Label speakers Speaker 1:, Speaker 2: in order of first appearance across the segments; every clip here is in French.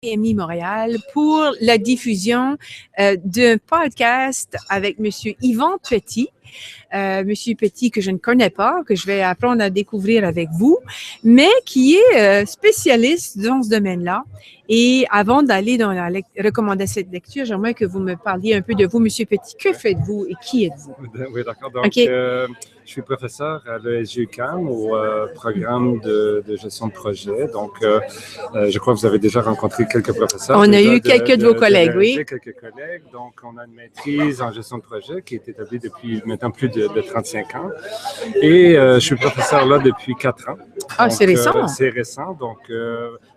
Speaker 1: PMI Montréal pour la diffusion d'un podcast avec Monsieur Yvan Petit. Monsieur Petit que je ne connais pas, que je vais apprendre à découvrir avec vous, mais qui est spécialiste dans ce domaine-là. Et avant d'aller dans la recommandation de lecture, j'aimerais que vous me parliez un peu de vous, Monsieur Petit. Que faites-vous et qui êtes-vous?
Speaker 2: Oui, d'accord. Donc, je suis professeur à l'ESG-UQAM au programme de gestion de projet. Donc, je crois que vous avez déjà rencontré quelques professeurs.
Speaker 1: On a eu quelques de vos collègues, oui.
Speaker 2: Quelques collègues. Donc, on a une maîtrise en gestion de projet qui est établie depuis maintenant plus de 35 ans. Et je suis professeur là depuis 4 ans.
Speaker 1: Ah, c'est récent.
Speaker 2: C'est récent. Donc,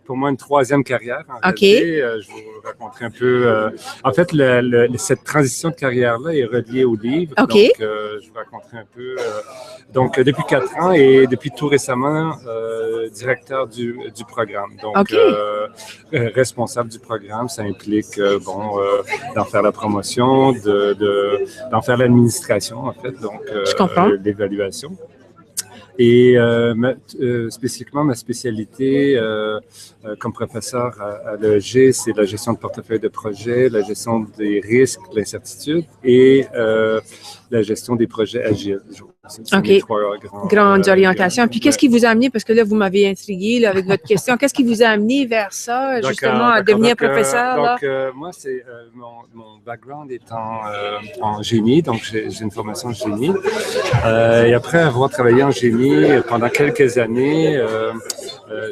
Speaker 2: pour moi, une troisième carrière. En réalité, je vous raconterai un peu. En fait, cette transition de carrière-là est reliée au livre. Donc, je vous raconterai un peu. Donc, depuis 4 ans et depuis tout récemment, directeur du programme. Donc, responsable du programme, ça implique, d'en faire la promotion, d'en faire l'administration, en fait. Donc, l'évaluation. Et spécifiquement, ma spécialité comme professeur à l'ESG, c'est la gestion de portefeuille de projet, la gestion des risques, l'incertitude et la gestion des projets agiles.
Speaker 1: Grandes orientations. Puis qu'est-ce qui vous a amené, parce que là, vous m'avez intrigué là, avec votre question, qu'est-ce qui vous a amené vers ça, justement, à devenir professeur?
Speaker 2: Moi, c'est mon background est en génie, donc j'ai une formation en génie. Et après avoir travaillé en génie pendant quelques années,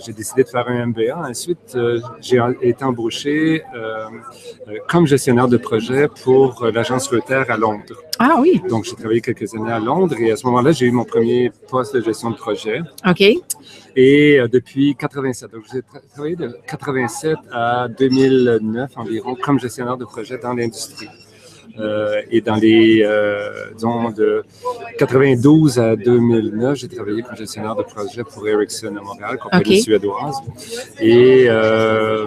Speaker 2: j'ai décidé de faire un MBA. Ensuite, j'ai été embauché comme gestionnaire de projet pour l'agence Reuters à Londres.
Speaker 1: Ah oui.
Speaker 2: Donc, j'ai travaillé quelques années à Londres et à ce moment-là, j'ai eu mon premier poste de gestion de projet.
Speaker 1: OK.
Speaker 2: Et depuis 87, donc j'ai travaillé de 87 à 2009 environ comme gestionnaire de projet dans l'industrie. Et dans les, disons, de 92 à 2009, j'ai travaillé comme gestionnaire de projet pour Ericsson à Montréal, compagnie suédoise. Et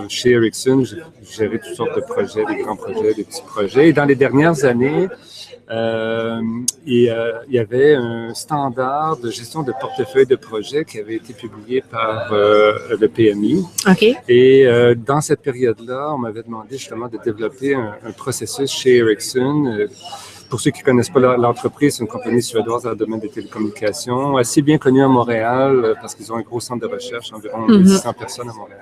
Speaker 2: chez Ericsson, j'ai géré toutes sortes de projets, des grands projets, des petits projets. Et dans les dernières années, il y avait un standard de gestion de portefeuille de projet qui avait été publié par le PMI.
Speaker 1: Okay.
Speaker 2: Et dans cette période-là, on m'avait demandé justement de développer un processus chez Ericsson. Pour ceux qui ne connaissent pas l'entreprise, c'est une compagnie suédoise dans le domaine des télécommunications, assez bien connue à Montréal parce qu'ils ont un gros centre de recherche, environ 600 personnes à Montréal.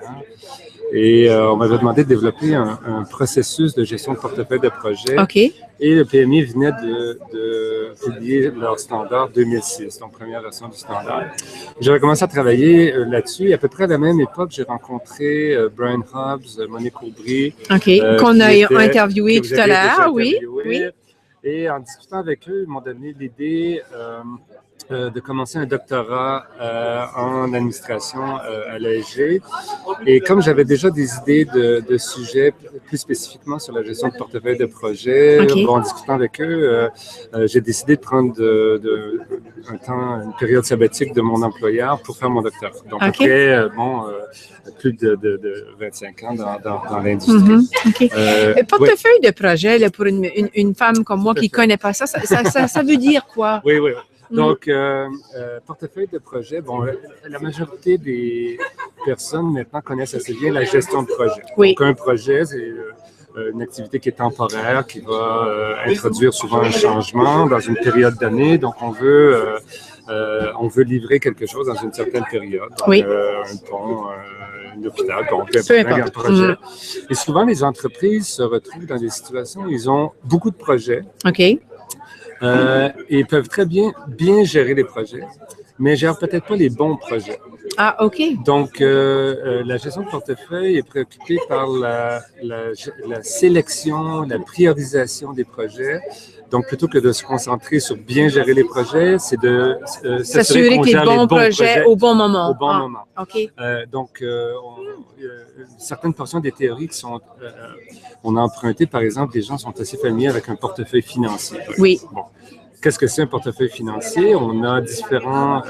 Speaker 2: Et on m'avait demandé de développer un processus de gestion de portefeuille de projet.
Speaker 1: Okay.
Speaker 2: Et le PMI venait de publier leur standard 2006, donc première version du standard. J'avais commencé à travailler là-dessus. Et à peu près à la même époque, j'ai rencontré Brian Hobbs, Monique Aubry.
Speaker 1: Qu'on a interviewé tout à l'heure, oui.
Speaker 2: Et en discutant avec eux, ils m'ont donné l'idée de commencer un doctorat en administration à l'ESG. Et comme j'avais déjà des idées de sujets plus spécifiquement sur la gestion de portefeuille de projet, en discutant avec eux, j'ai décidé de prendre une période sabbatique de mon employeur pour faire mon doctorat. Donc après, plus de 25 ans dans l'industrie.
Speaker 1: Portefeuille de projet, là, pour une femme comme moi qui ne connaît pas ça, ça veut dire quoi?
Speaker 2: Oui. Donc, portefeuille de projet, la majorité des personnes maintenant connaissent assez bien la gestion de projet.
Speaker 1: Oui.
Speaker 2: Donc, un projet, c'est une activité qui est temporaire, qui va introduire souvent un changement dans une période d'année. Donc, on veut livrer quelque chose dans une certaine période. Donc, un pont, un hôpital, donc un projet. Et souvent, les entreprises se retrouvent dans des situations où ils ont beaucoup de projets. Et peuvent très bien gérer les projets, mais ne gèrent peut-être pas les bons projets.
Speaker 1: Ah, OK.
Speaker 2: Donc, la gestion de portefeuille est préoccupée par la sélection, la priorisation des projets. Donc, plutôt que de se concentrer sur bien gérer les projets, c'est de
Speaker 1: s'assurer que les bons projets au bon moment.
Speaker 2: Au bon moment.
Speaker 1: OK.
Speaker 2: Donc, certaines portions des théories qui sont... on a emprunté, par exemple, les gens sont assez familiers avec un portefeuille financier.
Speaker 1: Oui.
Speaker 2: Bon. Qu'est-ce que c'est un portefeuille financier? On a différents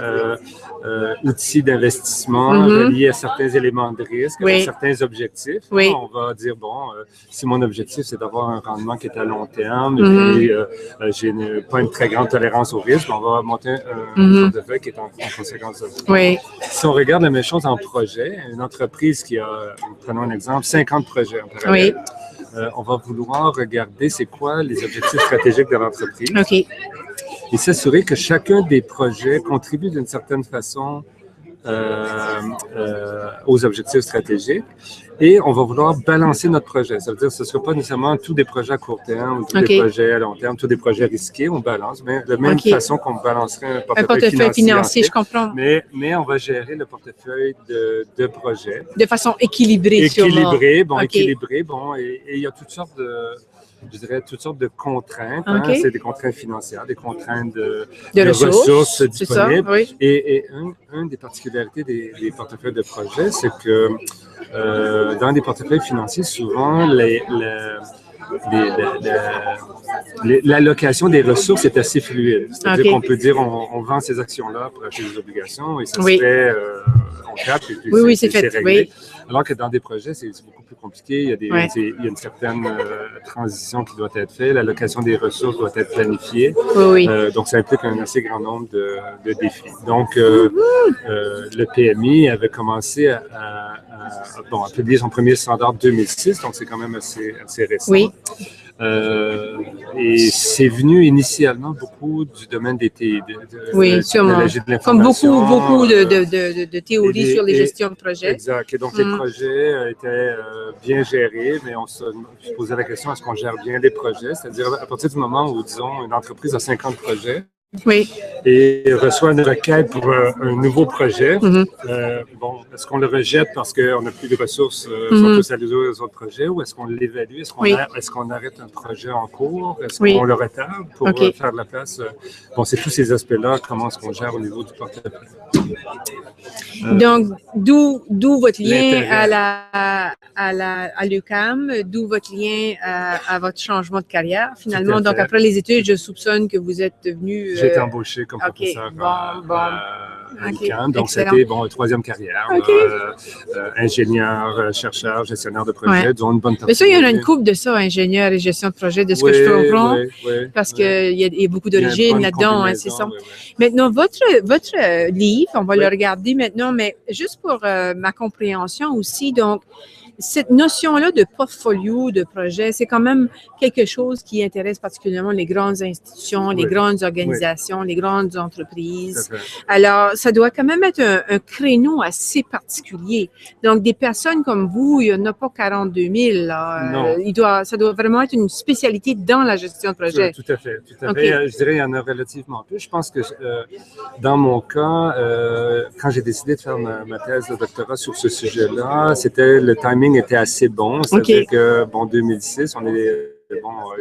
Speaker 2: outils d'investissement reliés à certains éléments de risque, avec certains objectifs.
Speaker 1: Oui.
Speaker 2: On va dire, bon, si mon objectif, c'est d'avoir un rendement qui est à long terme, et puis j'ai pas une très grande tolérance au risque, on va monter un portefeuille qui est en conséquence de ça.
Speaker 1: Oui.
Speaker 2: Si on regarde la même chose en projet, une entreprise qui a, prenons un exemple, 50 projets en parallèle, on va vouloir regarder c'est quoi les objectifs stratégiques de l'entreprise.
Speaker 1: OK.
Speaker 2: Et s'assurer que chacun des projets contribue d'une certaine façon aux objectifs stratégiques. Et on va vouloir balancer notre projet. Ça veut dire que ce ne sera pas nécessairement tous des projets à court terme ou tous des projets à long terme, tous des projets risqués, on balance, mais de la même façon qu'on balancerait un portefeuille
Speaker 1: financier, je comprends.
Speaker 2: Mais on va gérer le portefeuille de projets.
Speaker 1: De façon équilibrée,
Speaker 2: équilibré, et il y a toutes sortes de contraintes. C'est des contraintes financières, des contraintes de ressources disponibles.
Speaker 1: Ça, oui.
Speaker 2: Et une des particularités des portefeuilles de projets, c'est que dans des portefeuilles financiers, souvent, l'allocation des ressources est assez fluide. C'est-à-dire qu'on peut dire on vend ces actions-là pour acheter des obligations et ça se fait, on capte et puis c'est réglé. Alors que dans des projets, c'est beaucoup plus compliqué. Il y a une certaine transition qui doit être faite. L'allocation des ressources doit être planifiée. Donc, ça implique un assez grand nombre de défis. Donc, le PMI avait commencé à publier son premier standard en 2006, donc c'est quand même assez récent.
Speaker 1: Oui.
Speaker 2: Et c'est venu initialement beaucoup du domaine des TI,
Speaker 1: sûrement.
Speaker 2: de
Speaker 1: comme beaucoup de théories sur les gestions de projets.
Speaker 2: Exact. Et donc, les projets étaient bien gérés, mais on se posait la question, est-ce qu'on gère bien les projets? C'est-à-dire, à partir du moment où, disons, une entreprise a 50 projets, et reçoit une requête pour un nouveau projet. Est-ce qu'on le rejette parce qu'on n'a plus de ressources sont tous alloués aux autres projets, ou est-ce qu'on l'évalue? Est-ce qu'on arrête un projet en cours? Est-ce qu'on le retarde pour faire de la place? C'est tous ces aspects-là, comment est-ce qu'on gère au niveau du portefeuille.
Speaker 1: Donc, d'où votre lien à l'UQAM, d'où votre lien à votre changement de carrière, finalement. Donc, après les études, je soupçonne que vous êtes devenu...
Speaker 2: J'ai été embauché comme professeur à l'UQAM. Donc, c'était troisième carrière. Ingénieur, chercheur, gestionnaire de projet, disons une bonne
Speaker 1: Mais ça, il y en a une couple de ça, ingénieur et gestion de projet, de ce que je comprends, parce qu'il y a beaucoup d'origines là-dedans, c'est ça. Maintenant, votre livre, on va le regarder maintenant, mais juste pour ma compréhension aussi, donc, cette notion-là de portfolio, de projet, c'est quand même quelque chose qui intéresse particulièrement les grandes institutions, les grandes organisations, les grandes entreprises. Alors, ça doit quand même être un créneau assez particulier. Donc, des personnes comme vous, il n'y en a pas 42 000. Là. Ça doit vraiment être une spécialité dans la gestion de projet.
Speaker 2: Tout à fait. Je dirais qu'il y en a relativement peu. Je pense que dans mon cas, quand j'ai décidé de faire ma thèse de doctorat sur ce sujet-là, le timing était assez bon. C'est-à-dire que, 2006, on est...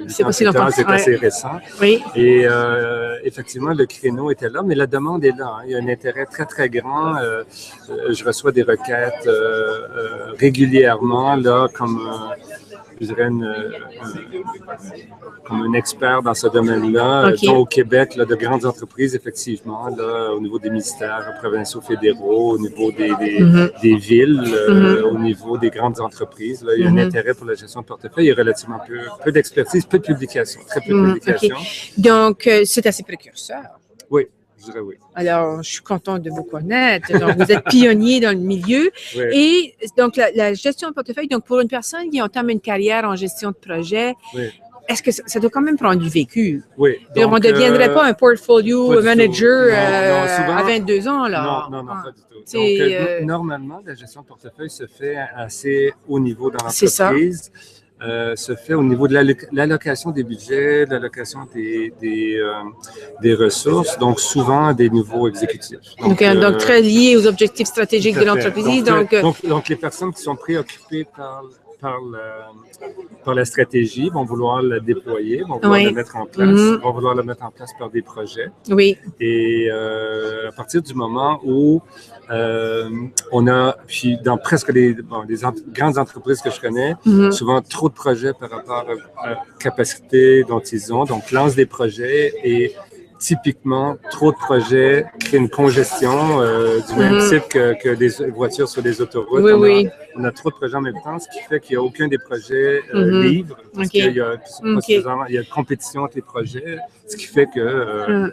Speaker 1: c'est pas si longtemps.
Speaker 2: C'est assez récent.
Speaker 1: Oui.
Speaker 2: Et effectivement, le créneau était là, mais la demande est là. Il y a un intérêt très, très grand. Je reçois des requêtes régulièrement, là, comme je dirais comme un expert dans ce domaine-là. Donc, au Québec, là, de grandes entreprises, effectivement, là, au niveau des ministères provinciaux, fédéraux, au niveau des villes, au niveau des grandes entreprises, là, il y a un intérêt pour la gestion de portefeuille. Il y a relativement peu d'expertise, peu de publications, très peu de publications.
Speaker 1: Donc, c'est assez précurseur.
Speaker 2: Oui. Je dirais oui.
Speaker 1: Alors, je suis contente de vous connaître. Donc, vous êtes pionnier dans le milieu. Et donc, la gestion de portefeuille, donc pour une personne qui entame une carrière en gestion de projet, est-ce que ça doit quand même prendre du vécu?
Speaker 2: Oui.
Speaker 1: Donc, on ne deviendrait pas un portfolio manager à 22 ans, là?
Speaker 2: Non, pas du tout. Donc, normalement, la gestion de portefeuille se fait assez haut niveau dans l'entreprise. C'est ça. Se fait au niveau de l'allocation des budgets, de l'allocation des ressources, donc souvent à des niveaux exécutifs. Donc,
Speaker 1: très lié aux objectifs stratégiques de l'entreprise.
Speaker 2: Donc, les personnes qui sont préoccupées par la stratégie vont vouloir la déployer, vont vouloir la mettre en place, vont vouloir la mettre en place par des projets.
Speaker 1: Oui.
Speaker 2: Et à partir du moment où on a, puis dans presque les grandes entreprises que je connais, souvent trop de projets par rapport à la capacité dont ils ont, donc lancent des projets et typiquement, trop de projets créent une congestion du même type que des voitures sur les autoroutes. On a trop de projets en même temps, ce qui fait qu'il n'y a aucun des projets libre, parce qu'il y a de compétition entre les projets, ce qui fait qu'il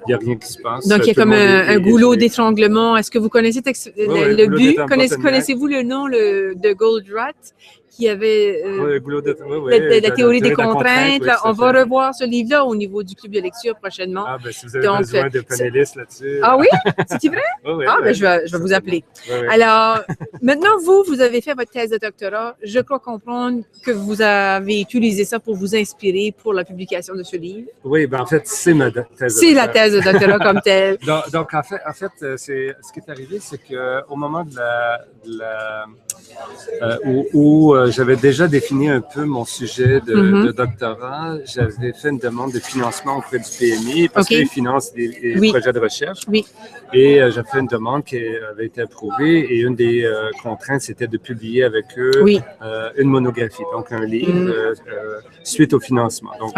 Speaker 2: n'y a rien qui se passe.
Speaker 1: Donc, il y a comme un goulot d'étranglement. Est-ce que vous connaissez le but? Connaissez-vous le nom de Goldratt? Qui avait la théorie des contraintes. On va revoir ce livre-là au niveau du club de lecture prochainement.
Speaker 2: Ah, ben, si vous avez besoin de panélistes là-dessus.
Speaker 1: Ah oui? C'est vrai? Ben, je vais vous appeler. Alors, maintenant, vous avez fait votre thèse de doctorat. Je crois comprendre que vous avez utilisé ça pour vous inspirer pour la publication de ce livre.
Speaker 2: Oui, ben en fait, c'est ma thèse de doctorat.
Speaker 1: C'est la thèse de doctorat comme telle.
Speaker 2: Donc, en fait, ce qui est arrivé, c'est qu'au moment où j'avais déjà défini un peu mon sujet de doctorat. J'avais fait une demande de financement auprès du PMI parce qu'ils financent des projets de recherche. Et j'avais fait une demande qui avait été approuvée et une des contraintes, c'était de publier avec eux une monographie, donc un livre suite au financement. Donc,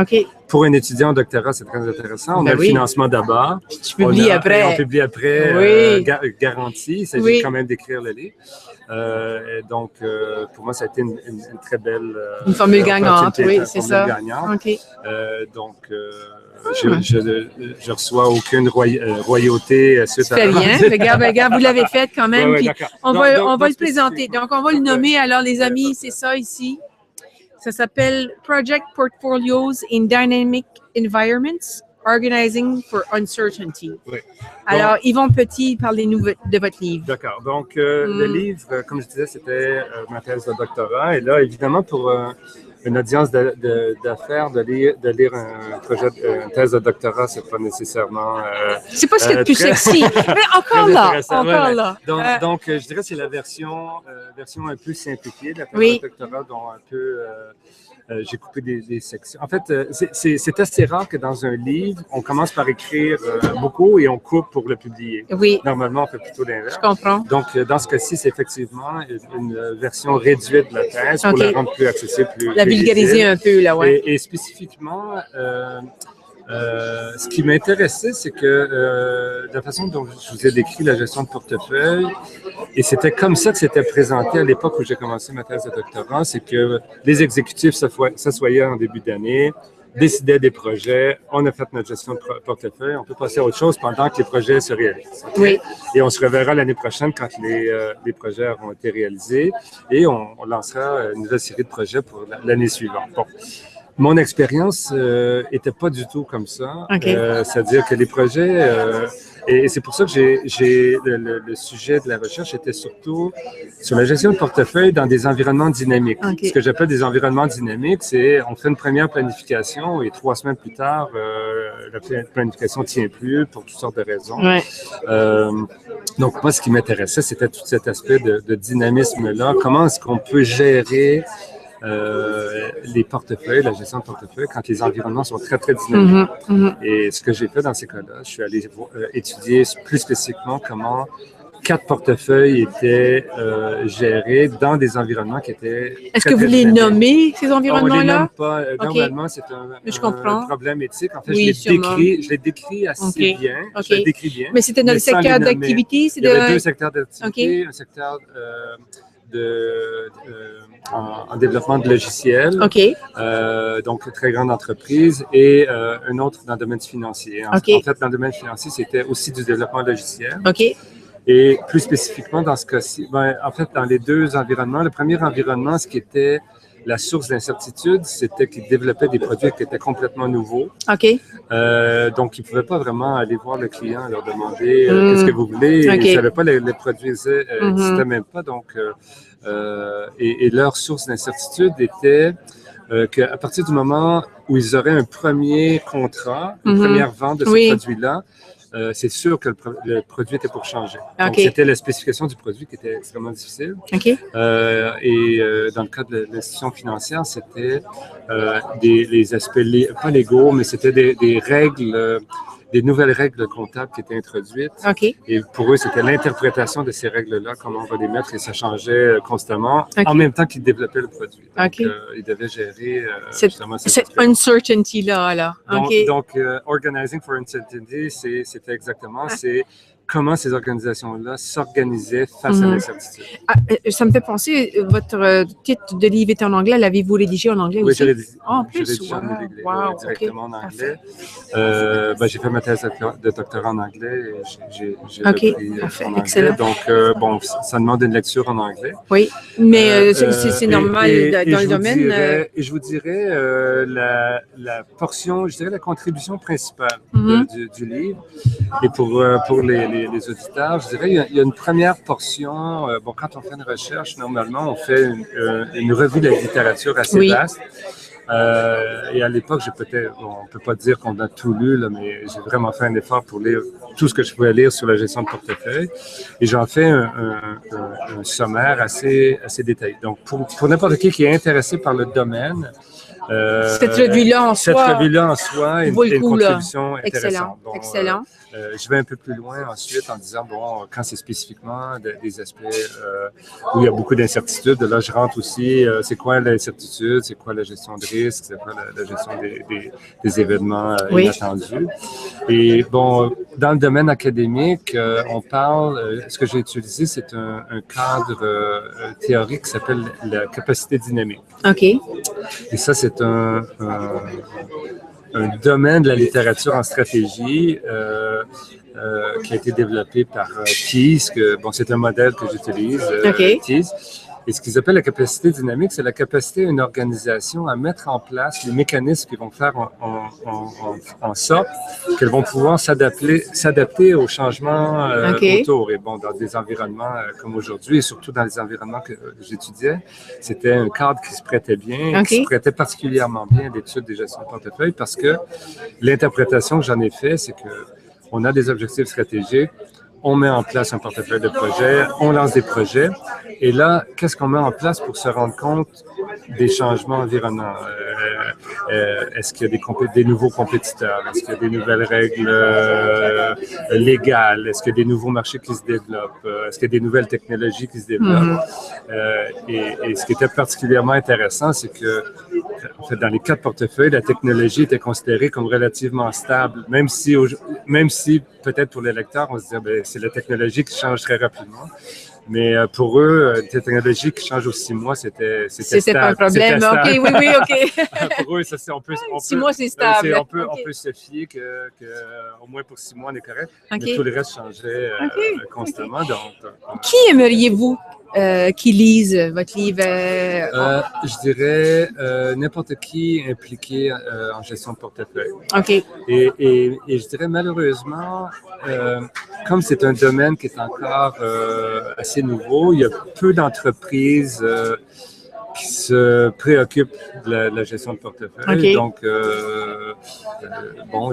Speaker 2: pour un étudiant en doctorat, c'est très intéressant. On a le financement d'abord.
Speaker 1: Tu publies après.
Speaker 2: On publie après, garantie. Il s'agit quand même d'écrire le livre. Donc, pour moi, ça a été une très belle...
Speaker 1: une formule gagnante, oui, c'est ça.
Speaker 2: Donc, je reçois aucune royauté suite à...
Speaker 1: C'est rien. Regarde, vous l'avez fait quand même. Puis on va le présenter. Donc, on va le nommer. Alors, les amis, c'est ça ici. Ça s'appelle Project Portfolios in Dynamic Environments. Organizing for Uncertainty. Alors, Yvon Petit, parlez-nous de votre livre.
Speaker 2: D'accord. Donc, le livre, comme je disais, c'était ma thèse de doctorat. Et là, évidemment, pour une audience d'affaires, de lire un projet, une thèse de doctorat, c'est pas nécessairement...
Speaker 1: c'est pas ce qui est le plus sexy. Mais encore là.
Speaker 2: Donc, je dirais que c'est la version un peu simplifiée de la thèse de doctorat, dont un peu... j'ai coupé des sections. En fait, c'est assez rare que dans un livre, on commence par écrire beaucoup et on coupe pour le publier. Normalement, on fait plutôt l'inverse.
Speaker 1: Je comprends.
Speaker 2: Donc, dans ce cas-ci, c'est effectivement une version réduite de la thèse pour la rendre plus accessible, plus
Speaker 1: la vulgariser un peu, là,
Speaker 2: Et spécifiquement, ce qui m'intéressait, c'est que de la façon dont je vous ai décrit la gestion de portefeuille, et c'était comme ça que c'était présenté à l'époque où j'ai commencé ma thèse de doctorat, c'est que les exécutifs s'assoyaient en début d'année, décidaient des projets, on a fait notre gestion de portefeuille, on peut passer à autre chose pendant que les projets se réalisent. Et on se reverra l'année prochaine quand les projets auront été réalisés et on lancera une nouvelle série de projets pour l'année suivante. Bon. Mon expérience était pas du tout comme ça. C'est-à-dire que les projets, et c'est pour ça que le sujet de la recherche était surtout sur la gestion de portefeuille dans des environnements dynamiques. Ce que j'appelle des environnements dynamiques, c'est on fait une première planification et 3 semaines plus tard, la planification ne tient plus pour toutes sortes de raisons. Donc moi, ce qui m'intéressait, c'était tout cet aspect de dynamisme-là. Comment est-ce qu'on peut gérer les portefeuilles, la gestion de portefeuille, quand les environnements sont très, très dynamiques. Et ce que j'ai fait dans ces cas-là, je suis allé étudier plus spécifiquement comment 4 portefeuilles étaient gérés dans des environnements qui étaient...
Speaker 1: Est-ce que vous les nommez, ces environnements-là?
Speaker 2: On ne les nomme pas. Normalement, c'est un problème éthique. En fait, je l'ai décrit assez bien. Je l'ai décrit bien.
Speaker 1: Mais c'était dans le secteur d'activité?
Speaker 2: Il y avait 2 secteurs d'activité. Un secteur en développement de logiciels, donc très grande entreprise, et un autre dans le domaine financier. En fait, dans le domaine financier, c'était aussi du développement logiciel. Et plus spécifiquement, dans ce cas-ci, en fait, dans les 2 environnements, le premier environnement, ce qui était la source d'incertitude, c'était qu'ils développaient des produits qui étaient complètement nouveaux. Donc, ils ne pouvaient pas vraiment aller voir le client et leur demander qu'est-ce que vous voulez. Ils ne savaient pas les produits n'existaient même pas. Donc, et leur source d'incertitude était qu'à partir du moment où ils auraient un premier contrat, une première vente de ce produit-là, c'est sûr que le produit était pour changer. Donc, c'était la spécification du produit qui était extrêmement difficile. Et dans le cas de l'institution financière, c'était les aspects, pas légaux, mais c'était des règles des nouvelles règles comptables qui étaient introduites.
Speaker 1: OK.
Speaker 2: Et pour eux, c'était l'interprétation de ces règles-là, comment on va les mettre, et ça changeait constamment, en même temps qu'ils développaient le produit. Donc, ils devaient gérer justement
Speaker 1: cette uncertainty-là, alors.
Speaker 2: Donc, Organizing for Uncertainty, c'était exactement, c'est comment ces organisations-là s'organisaient face à l'incertitude.
Speaker 1: Ça me fait penser, votre titre de livre est en anglais. L'avez-vous rédigé en anglais aussi?
Speaker 2: Oui, en
Speaker 1: plus,
Speaker 2: directement en anglais. J'ai fait ma thèse de doctorat en anglais et j'ai
Speaker 1: repris
Speaker 2: en anglais. Excellent. Donc, ça demande une lecture en anglais.
Speaker 1: Oui, mais c'est normal dans le domaine.
Speaker 2: Et je vous dirais la portion, je dirais la contribution principale du livre. Et pour les auditeurs, je dirais, il y a une première portion. Quand on fait une recherche, normalement, on fait une revue de la littérature assez vaste. Et à l'époque, on ne peut pas dire qu'on a tout lu, là, mais j'ai vraiment fait un effort pour lire tout ce que je pouvais lire sur la gestion de portefeuille. Et j'en fais un sommaire assez détaillé. Donc, pour n'importe qui est intéressé par le domaine,
Speaker 1: cette revue-là en
Speaker 2: soi est une contribution intéressante.
Speaker 1: Excellent.
Speaker 2: Je vais un peu plus loin ensuite en disant, quand c'est spécifiquement des aspects où il y a beaucoup d'incertitudes, là, je rentre aussi, c'est quoi l'incertitude, c'est quoi la gestion de risque, c'est quoi la gestion des événements inattendus. Et dans le domaine académique, on parle, ce que j'ai utilisé, c'est un cadre théorique qui s'appelle la capacité dynamique.
Speaker 1: OK.
Speaker 2: Et ça, c'est un domaine de la littérature en stratégie qui a été développé par Thies. C'est un modèle que j'utilise, Thies. Et ce qu'ils appellent la capacité dynamique, c'est la capacité d'une organisation à mettre en place les mécanismes qui vont faire en sorte qu'elles vont pouvoir s'adapter aux changements autour. Et dans des environnements comme aujourd'hui, et surtout dans les environnements que j'étudiais, c'était un cadre qui se prêtait bien, qui se prêtait particulièrement bien à l'étude des gestions de portefeuille, parce que l'interprétation que j'en ai fait, c'est qu'on a des objectifs stratégiques, on met en place un portefeuille de projets, on lance des projets. Et là, qu'est-ce qu'on met en place pour se rendre compte des changements environnants? Est-ce qu'il y a des nouveaux compétiteurs? Est-ce qu'il y a des nouvelles règles légales? Est-ce qu'il y a des nouveaux marchés qui se développent? Est-ce qu'il y a des nouvelles technologies qui se développent? Et ce qui était particulièrement intéressant, c'est que en fait, dans les 4 portefeuilles, la technologie était considérée comme relativement stable, même si peut-être pour les lecteurs, on se disait c'est la technologie qui change très rapidement. Mais pour eux, une technologie qui change aux 6 mois, c'était
Speaker 1: pas un problème. OK, oui, OK.
Speaker 2: Pour eux, ça, on peut
Speaker 1: 6 mois, c'est stable.
Speaker 2: On peut se fier qu'au moins pour 6 mois, on est correct. Mais tout le reste changeait constamment. Donc,
Speaker 1: qui aimeriez-vous qui lise votre livre?
Speaker 2: Je dirais n'importe qui impliqué en gestion de portefeuille.
Speaker 1: OK.
Speaker 2: Et je dirais malheureusement, comme c'est un domaine qui est encore assez nouveau, il y a peu d'entreprises qui se préoccupent de la gestion de portefeuille.
Speaker 1: Okay.
Speaker 2: Donc,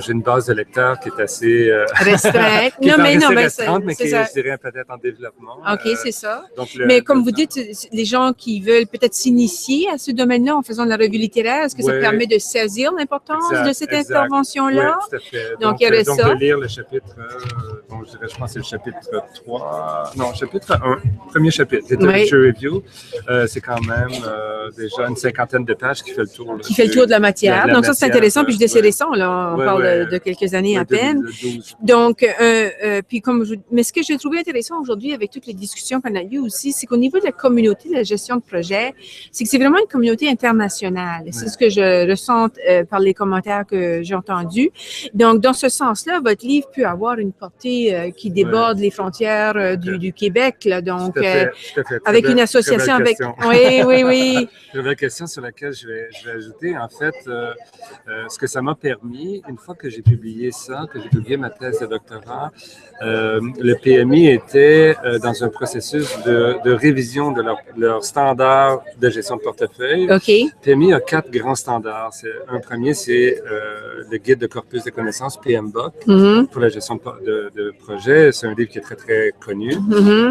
Speaker 2: j'ai une base de lecteurs qui est assez
Speaker 1: restreinte,
Speaker 2: mais qui est, je dirais, peut-être en développement.
Speaker 1: OK, c'est ça. Mais comme vous dites, les gens qui veulent peut-être s'initier à ce domaine-là en faisant de la revue littéraire, est-ce que ça permet de saisir l'importance de cette intervention-là?
Speaker 2: Oui, tout à fait.
Speaker 1: Donc, il y aurait ça.
Speaker 2: Donc, de lire le chapitre, je pense que c'est le chapitre 3, non, chapitre 1, premier chapitre, Literature Review. C'est quand même déjà une 50aine de pages qui fait le tour.
Speaker 1: Qui fait le tour de la matière. Donc, ça, c'est intéressant. Puis, je dis c'est récent, là. On parle de quelques années à peine.
Speaker 2: 2012.
Speaker 1: Donc, puis mais ce que j'ai trouvé intéressant aujourd'hui avec toutes les discussions qu'on a eues aussi, c'est qu'au niveau de la communauté de la gestion de projet, c'est que c'est vraiment une communauté internationale. C'est ce que je ressens par les commentaires que j'ai entendus. Donc, dans ce sens-là, votre livre peut avoir une portée qui déborde les frontières du Québec. Là. Donc, tout à fait. Avec une association avec... Oui.
Speaker 2: Très belle question sur laquelle je vais ajouter. En fait, ce que ça m'a permis, une fois que j'ai publié ma thèse de doctorat, le PMI était dans un processus de révision de leur standard de gestion de portefeuille.
Speaker 1: OK.
Speaker 2: PMI a 4 grands standards. Un premier, c'est le guide de corpus de connaissances, PMBOK, pour la gestion de projet. C'est un livre qui est très, très connu.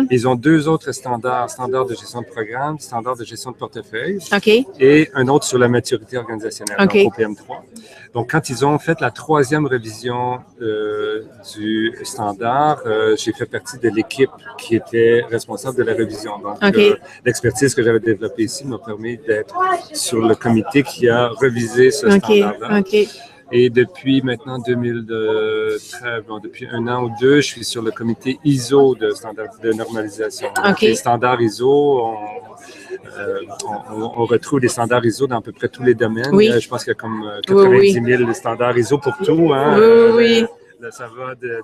Speaker 2: Ils ont 2 autres standards de gestion de programme, standard de gestion de portefeuille portefeuille
Speaker 1: OK.
Speaker 2: et un autre sur la maturité organisationnelle,
Speaker 1: OK.
Speaker 2: donc OPM3. Donc, quand ils ont fait la 3e révision du standard, j'ai fait partie de l'équipe qui était responsable de la révision. Donc,
Speaker 1: OK.
Speaker 2: l'expertise que j'avais développée ici m'a permis d'être sur le comité qui a révisé ce standard-là.
Speaker 1: OK.
Speaker 2: Et depuis maintenant depuis 1 an ou 2, je suis sur le comité ISO de normalisation. Donc, les standards ISO, on retrouve des standards ISO dans à peu près tous les domaines.
Speaker 1: Oui.
Speaker 2: Je pense qu'il y a comme 90 000 standards ISO pour tout. Hein.
Speaker 1: Oui.
Speaker 2: Là, ça va des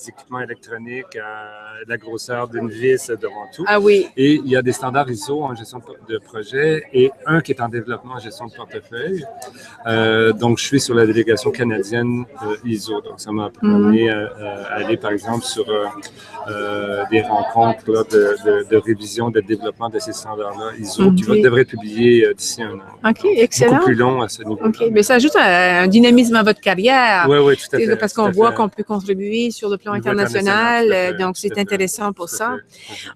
Speaker 2: équipements électroniques à la grosseur d'une vis devant tout.
Speaker 1: Ah oui.
Speaker 2: Et il y a des standards ISO en gestion de projet et un qui est en développement en gestion de portefeuille. Donc, je suis sur la délégation canadienne ISO. Donc, ça m'a permis d'aller, par exemple, sur des rencontres là, de révision, de développement de ces standards-là ISO qui devraient être publiés d'ici 1 an.
Speaker 1: OK, excellent.
Speaker 2: Beaucoup plus long à ce niveau.
Speaker 1: OK, mais ça ajoute un dynamisme à votre carrière.
Speaker 2: Oui, tout à fait.
Speaker 1: Parce qu'on voit qu'on peut contribuer sur le plan international, donc c'est intéressant pour ça.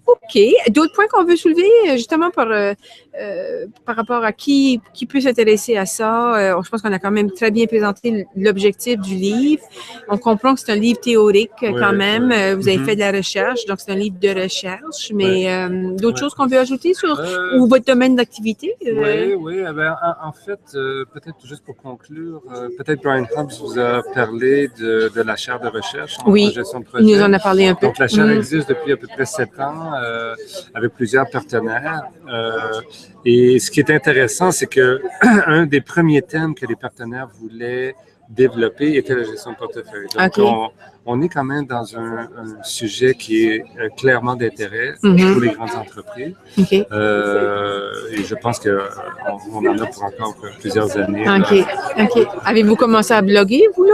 Speaker 1: OK. D'autres points qu'on veut soulever, justement, par rapport à qui peut s'intéresser à ça? Je pense qu'on a quand même très bien présenté l'objectif du livre. On comprend que c'est un livre théorique quand même. Vous avez fait de la recherche, donc c'est un livre de recherche. Mais d'autres choses qu'on veut ajouter sur ou votre domaine d'activité?
Speaker 2: Oui. En fait, peut-être juste pour conclure, peut-être Brian Hobbs vous a parlé de la chaire de recherche en gestion de projet.
Speaker 1: Il nous en a parlé un peu.
Speaker 2: Donc, la chaire existe depuis à peu près 7 ans avec plusieurs partenaires. Et ce qui est intéressant, c'est que un des premiers thèmes que les partenaires voulaient développer était la gestion de portefeuille. Donc, on est quand même dans un sujet qui est clairement d'intérêt pour les grandes entreprises. Et je pense qu'on en a pour encore plusieurs années.
Speaker 1: OK. Avez-vous commencé à bloguer, vous, là?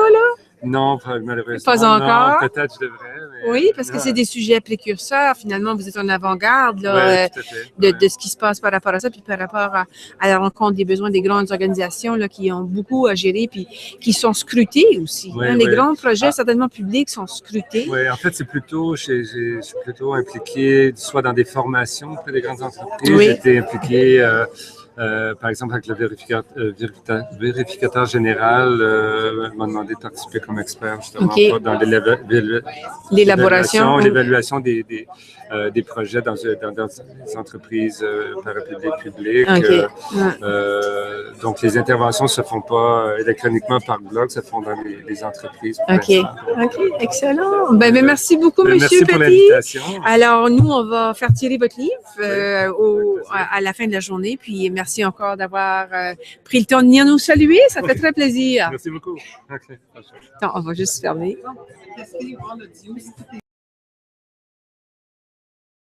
Speaker 2: Non, malheureusement.
Speaker 1: Pas encore?
Speaker 2: Non, peut-être je devrais. Mais...
Speaker 1: Oui, parce que c'est des sujets précurseurs. Finalement, vous êtes en avant-garde de ce qui se passe par rapport à ça, puis par rapport à la rencontre des besoins des grandes organisations là, qui ont beaucoup à gérer, puis qui sont scrutés aussi. Les grands projets, certainement publics, sont scrutés.
Speaker 2: Oui, en fait, c'est plutôt, je suis plutôt impliqué soit dans des formations auprès des grandes entreprises. J'étais impliqué... par exemple, avec le vérificateur général, m'a demandé de participer comme expert justement dans l'évaluation des projets dans des entreprises parapubliques. Donc, les interventions ne se font pas électroniquement par blog, se font dans les entreprises.
Speaker 1: OK, excellent. Ben, merci beaucoup, M.
Speaker 2: Merci
Speaker 1: Petit.
Speaker 2: pour l'invitation.
Speaker 1: Alors, nous, on va faire tirer votre livre à la fin de la journée. Puis, merci encore d'avoir pris le temps de venir nous saluer. Ça fait très plaisir.
Speaker 2: Merci beaucoup.
Speaker 1: Attends, on va juste fermer.